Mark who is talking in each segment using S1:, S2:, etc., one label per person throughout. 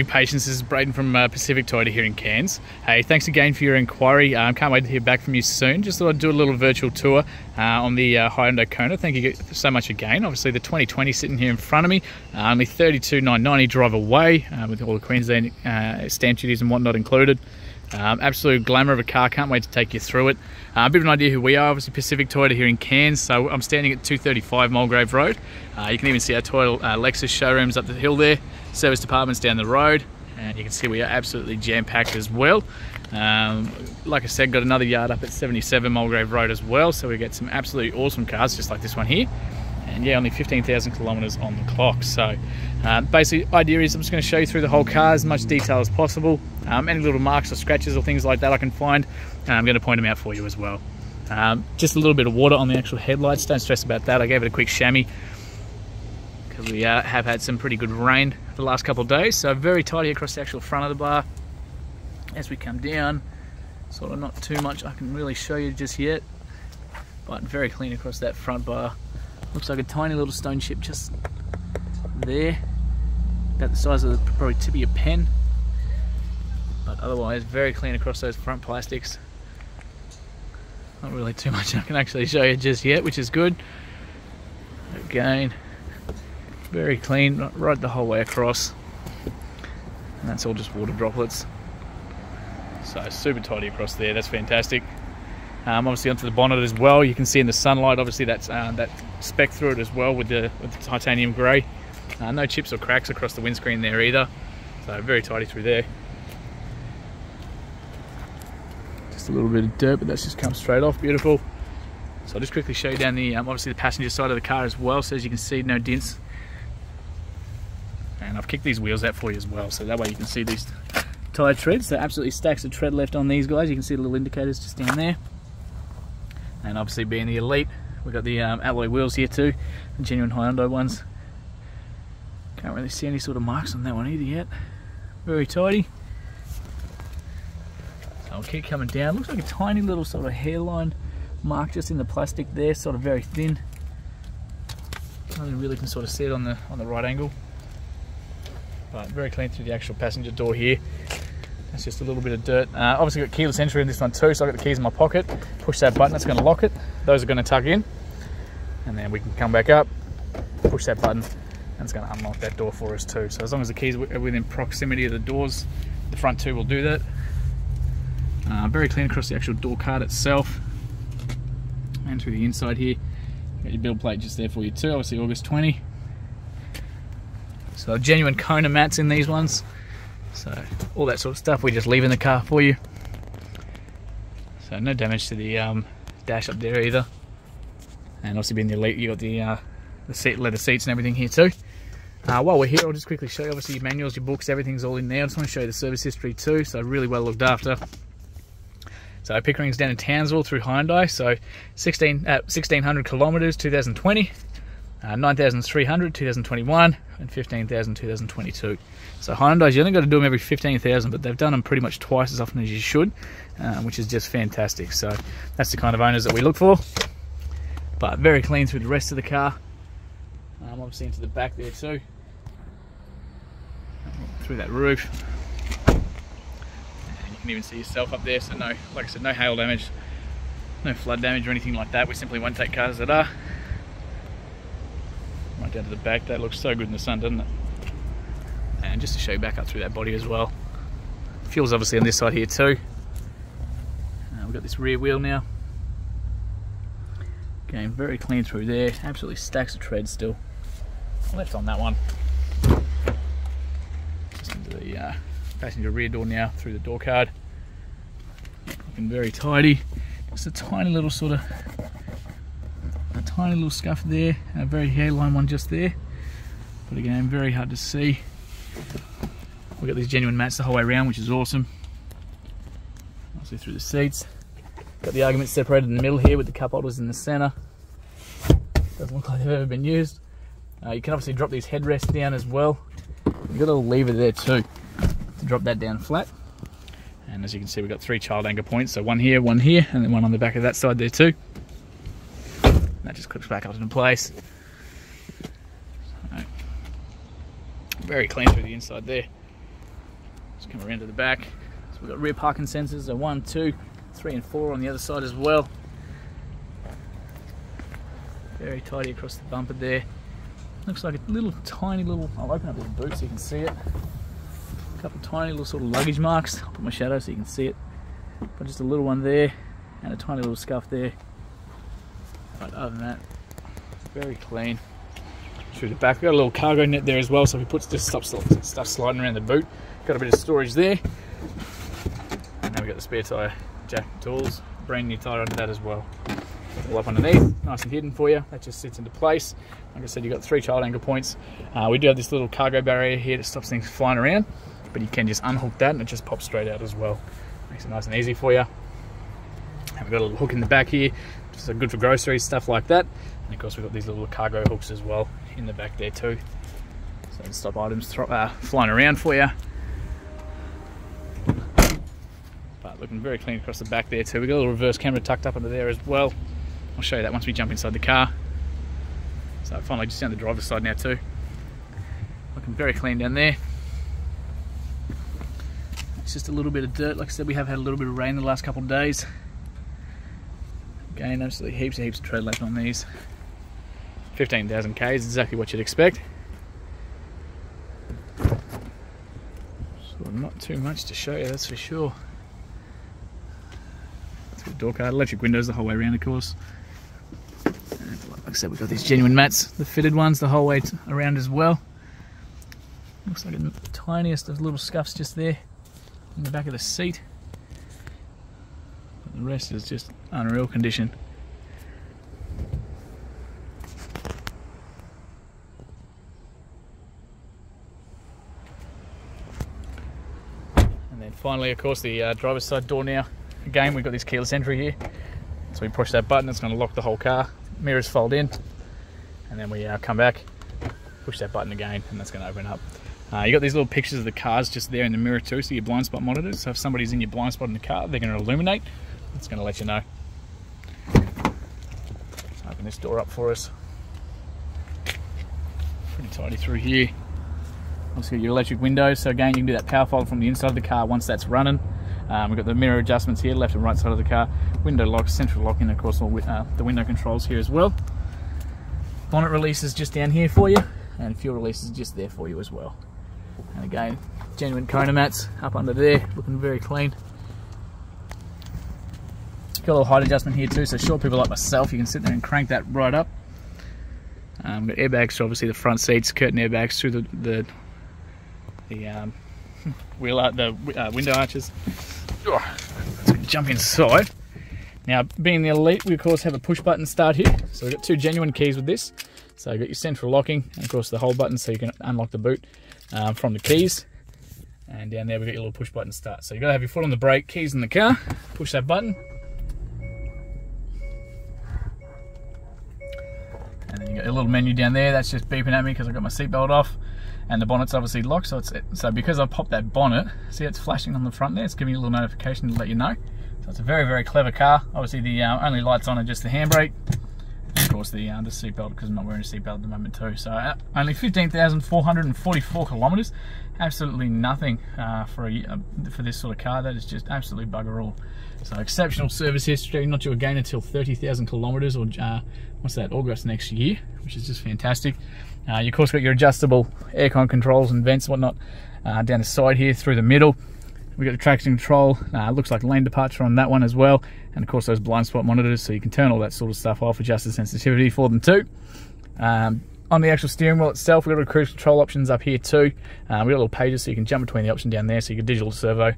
S1: Patience, this is Braden from Pacific Toyota here in Cairns. Hey, thanks again for your inquiry. Can't wait to hear back from you soon. Just thought I'd do a little virtual tour on the Hyundai Kona. Thank you so much again. Obviously the 2020 sitting here in front of me, only $32,990 drive away with all the Queensland stamp duties and whatnot included. Absolute glamour of a car. Can't wait to take you through it. A bit of an idea who we are. Obviously Pacific Toyota here in Cairns. So I'm standing at 235 Mulgrave Road. You can even see our Toyota Lexus showrooms up the hill there. Service departments down the road, and you can see we are absolutely jam-packed as well. Like I said, got another yard up at 77 Mulgrave Road as well, so we get some absolutely awesome cars just like this one here. And yeah, only 15,000 kilometers on the clock. So basically idea is I'm just going to show you through the whole car as much detail as possible. Any little marks or scratches or things like that I can find, I'm going to point them out for you as well. Just a little bit of water on the actual headlights, don't stress about that. I gave it a quick chamois because we have had some pretty good rain for the last couple of days. So very tidy across the actual front of the bar. As we come down, sort of not too much I can really show you just yet, but very clean across that front bar. Looks like a tiny little stone chip just there, about the size of the probably tip of your pen, but otherwise very clean across those front plastics. Not really too much I can actually show you just yet, which is good. Again, very clean right the whole way across, and that's all just water droplets. So super tidy across there, that's fantastic. Obviously onto the bonnet as well, you can see in the sunlight obviously that's that speck through it as well with the titanium grey. No chips or cracks across the windscreen there either, so very tidy through there. Just a little bit of dirt, but that's just come straight off, beautiful. So I'll just quickly show you down the obviously the passenger side of the car as well. So as you can see, no dents, and I've kicked these wheels out for you as well, so that way you can see these tyre treads. So absolutely stacks of tread left on these guys. You can see the little indicators just down there. And obviously being the Elite, we've got the alloy wheels here too, the genuine Hyundai ones. Can't really see any sort of marks on that one either yet. Very tidy. So I'll keep coming down. Looks like a tiny little sort of hairline mark just in the plastic there, sort of very thin. Only really can sort of see it on the right angle. But very clean through the actual passenger door here. That's just a little bit of dirt. Obviously got keyless entry in this one too, so I've got the keys in my pocket. Push that button, that's going to lock it. Those are going to tuck in. And then we can come back up, push that button, and it's going to unlock that door for us too. So as long as the keys are within proximity of the doors, the front two will do that. Very clean across the actual door card itself. And through the inside here, got your build plate just there for you too, obviously August 20. So genuine Kona mats in these ones. So all that sort of stuff we just leave in the car for you. So no damage to the dash up there either. And obviously being the Elite, you got the leather seats and everything here too. While we're here, I'll just quickly show you obviously your manuals, your books, everything's all in there. I just want to show you the service history too, so really well looked after. So Pickering's down in Townsville through Hyundai, so 1,600 kilometers 2020, 9,300 2021, and 15,000 2022. So Hyundai's, you only got to do them every 15,000, but they've done them pretty much twice as often as you should, which is just fantastic. So that's the kind of owners that we look for. But very clean through the rest of the car. Obviously into the back there too, through that roof. You can even see yourself up there, so no, like I said, no hail damage, no flood damage or anything like that. We simply won't take cars that are. Right down to the back, that looks so good in the sun, doesn't it? And just to show you back up through that body as well. Fuel's obviously on this side here too. We've got this rear wheel now. Going very clean through there, absolutely stacks of tread still. Left on that one. Just into the passenger rear door now through the door card. Looking very tidy. Just a tiny little sort of, a tiny little scuff there, and a very hairline one just there. But again, very hard to see. We've got these genuine mats the whole way around, which is awesome. Also through the seats. Got the arguments separated in the middle here with the cup holders in the center. Doesn't look like they've ever been used. You can obviously drop these headrests down as well. You've got a little lever there too to drop that down flat. And as you can see, we've got 3 child anchor points. So one here, and then one on the back of that side there too. That just clips back up into place. So, very clean through the inside there. Just come around to the back. So we've got rear parking sensors, so 1, 2, 3 and 4 on the other side as well. Very tidy across the bumper there. Looks like a little tiny little, I'll open up the boot so you can see it. A couple of tiny little sort of luggage marks. I'll put my shadow so you can see it. But just a little one there and a tiny little scuff there. But other than that, very clean. Through the back, we've got a little cargo net there as well, so if we put just stuff sliding around the boot. Got a bit of storage there. And then we've got the spare tyre, jack, tools, brand new tyre under that as well. All up underneath, nice and hidden for you. That just sits into place. Like I said, you've got 3 child anchor points. We do have this little cargo barrier here that stops things flying around, but you can just unhook that and it just pops straight out as well. Makes it nice and easy for you. And we've got a little hook in the back here, just good for groceries, stuff like that. And of course we've got these little cargo hooks as well in the back there too. So to stop items flying around for you. But looking very clean across the back there too. We've got a little reverse camera tucked up under there as well. I'll show you that once we jump inside the car. So finally just down the driver's side now too. Looking very clean down there. It's just a little bit of dirt. Like I said, we have had a little bit of rain the last couple of days. Again, absolutely heaps of tread left on these. 15,000 K is exactly what you'd expect. So not too much to show you, that's for sure. Door card, electric windows the whole way around, of course. And like I said, we've got these genuine mats, the fitted ones the whole way around as well. Looks like the tiniest of little scuffs just there in the back of the seat. But the rest is just unreal condition. And then finally, of course, the driver's side door now. Again, we've got this keyless entry here, so we push that button, it's going to lock the whole car. Mirrors fold in, and then we come back, push that button again, and that's going to open up. You got these little pictures of the cars just there in the mirror too, so your blind spot monitors. So if somebody's in your blind spot in the car, they're going to illuminate. It's going to let you know. Open this door up for us. Pretty tidy through here. Obviously, your electric windows. So again, you can do that power fold from the inside of the car once that's running. We've got the mirror adjustments here, left and right side of the car, window locks, central locking, of course, all the window controls here as well. Bonnet release is just down here for you, and fuel release is just there for you as well. And again, genuine Kona mats up under there, looking very clean. Got a little height adjustment here too, so short people like myself, you can sit there and crank that right up. We've got airbags, so obviously the front seats, curtain airbags through the window arches. Let's jump inside. Now, being the Elite, we of course have a push button start here. So we've got 2 genuine keys with this. So you've got your central locking, and of course the hold button so you can unlock the boot from the keys. And down there we've got your little push button start. So you've got to have your foot on the brake, keys in the car, push that button. And then you got a little menu down there, that's just beeping at me because I've got my seatbelt off. And the bonnet's obviously locked, so because I've popped that bonnet, see it's flashing on the front there, it's giving you a little notification to let you know. So it's a very, very clever car. Obviously the only lights on are just the handbrake. And of course the seatbelt, because I'm not wearing a seatbelt at the moment too. So only 15,444 kilometres. Absolutely nothing for this sort of car. That is just absolutely bugger all. So exceptional service history, not due again until 30,000 kilometres, or what's that, August next year, which is just fantastic. You of course got your adjustable aircon controls and vents and whatnot down the side here through the middle. We've got the traction control, looks like lane departure on that one as well, and of course those blind spot monitors, so you can turn all that sort of stuff off, adjust the sensitivity for them too. On the actual steering wheel itself, we've got the cruise control options up here too. We've got little pages so you can jump between the option down there, so you can digital servo.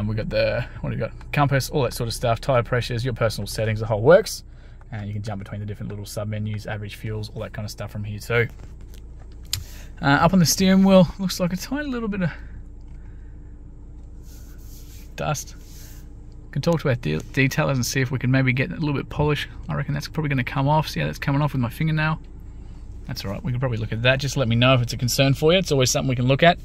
S1: We've got the, what have we got, compass, all that sort of stuff, tyre pressures, your personal settings, the whole works. And you can jump between the different little sub-menus, average fuels, all that kind of stuff from here too. Up on the steering wheel, looks like a tiny little bit of dust. Can talk to our detailers and see if we can maybe get a little bit polish. I reckon that's probably going to come off. See how that's coming off with my fingernail? That's all right, we can probably look at that. Just let me know if it's a concern for you. It's always something we can look at.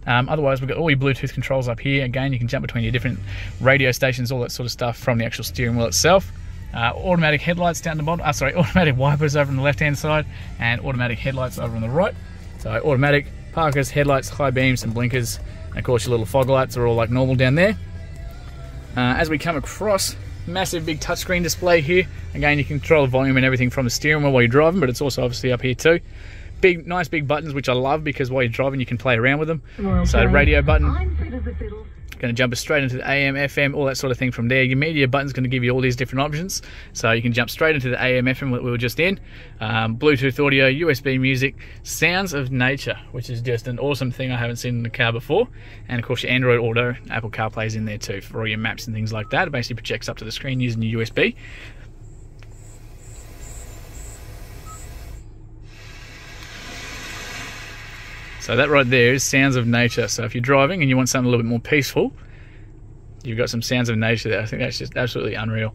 S1: Otherwise, we've got all your Bluetooth controls up here. Again, you can jump between your different radio stations, all that sort of stuff from the actual steering wheel itself. Automatic headlights down the bottom, automatic wipers over on the left hand side, and automatic headlights over on the right. So automatic parkers, headlights, high beams and blinkers, And of course your little fog lights are all like normal down there. As we come across, massive big touchscreen display here. Again, you can control the volume and everything from the steering wheel while you're driving, but it's also obviously up here too. Big, nice big buttons, which I love because while you're driving you can play around with them. Okay. So radio button, going to jump us straight into the AM, FM, all that sort of thing from there. Your media button's going to give you all these different options. So you can jump straight into the AM, FM that we were just in. Bluetooth audio, USB music, sounds of nature, which is just an awesome thing I haven't seen in the car before. And of course your Android Auto, Apple CarPlay's in there too for all your maps and things like that. It basically projects up to the screen using your USB. So that right there is sounds of nature. So if you're driving and you want something a little bit more peaceful, you've got some sounds of nature there. I think that's just absolutely unreal.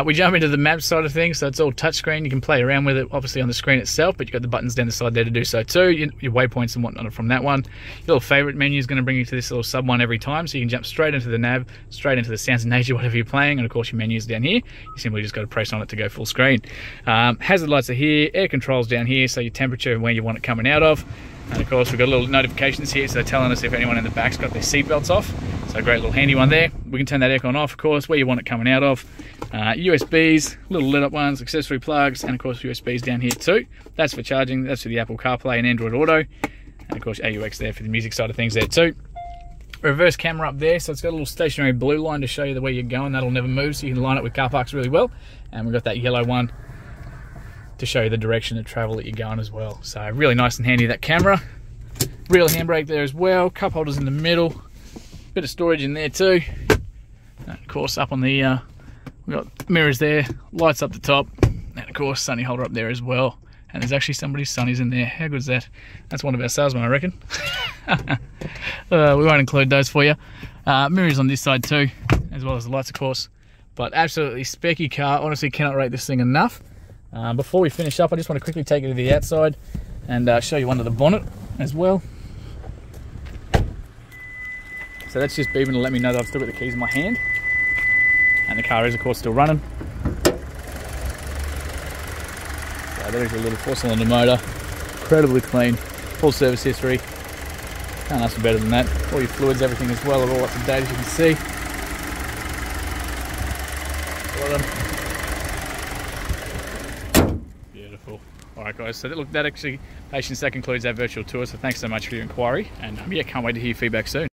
S1: We jump into the map side of things, so it's all touchscreen. You can play around with it, obviously on the screen itself, but you've got the buttons down the side there to do so too. Your waypoints and whatnot are from that one. Your little favourite menu is going to bring you to this little sub one every time, so you can jump straight into the nav, straight into the sounds of nature, whatever you're playing, and of course your menu's down here. You simply just got to press on it to go full screen. Hazard lights are here, air controls down here, so your temperature and where you want it coming out of. And of course we've got little notifications here, so they're telling us if anyone in the back's got their seatbelts off. So a great little handy one there. We can turn that aircon off, of course, where you want it coming out of. USBs, little lit up ones, accessory plugs, and of course USBs down here too. That's for charging, that's for the Apple CarPlay and Android Auto. And of course AUX there for the music side of things there too. Reverse camera up there, so it's got a little stationary blue line to show you the way you're going. That'll never move, so you can line it with car parks really well. And we've got that yellow one to show you the direction of travel that you're going as well. So really nice and handy, that camera. Real handbrake there as well, cup holders in the middle, bit of storage in there too. And of course up on the, we've got mirrors there, lights up the top, and of course sunny holder up there as well. And there's actually somebody's sunnies in there. How good is that? That's one of our salesmen, I reckon. We won't include those for you. Mirrors on this side too, as well as the lights of course. But absolutely specky car, honestly cannot rate this thing enough. Before we finish up, I just want to quickly take you to the outside and show you under the bonnet as well. So that's just beeping to let me know that I've still got the keys in my hand. And the car is of course still running. So there's a little 4-cylinder motor, incredibly clean, full service history. Can't ask for better than that. All your fluids, everything as well, are all up to date as you can see. Beautiful. Alright guys, so look, that concludes our virtual tour, so thanks so much for your inquiry, and yeah, can't wait to hear your feedback soon.